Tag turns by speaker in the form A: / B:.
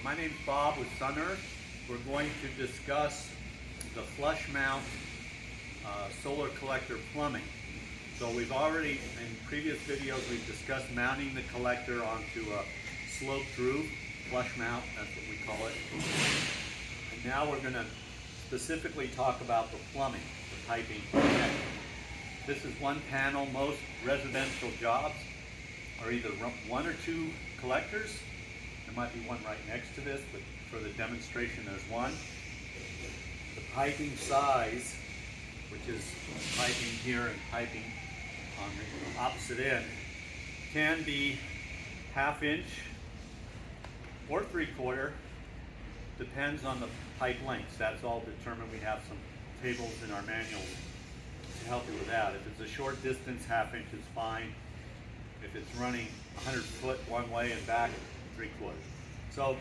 A: My name's Bob with SunEarth. We're going to discuss the flush mount solar collector plumbing. So we've already, in previous videos, we've discussed mounting the collector onto a sloped roof, flush mount, that's what we call it. And now we're going to specifically talk about the plumbing, the piping. This is one panel. Most residential jobs are either one or two collectors. There might be one right next to this, but for the demonstration there's one. The piping size, which is piping here and piping on the opposite end, can be 1/2 inch or 3/4, depends on the pipe lengths. That's all determined. We have some tables in our manuals to help you with that. If it's a short distance, 1/2 inch is fine. If it's running 100 foot one way and back, 3/4. So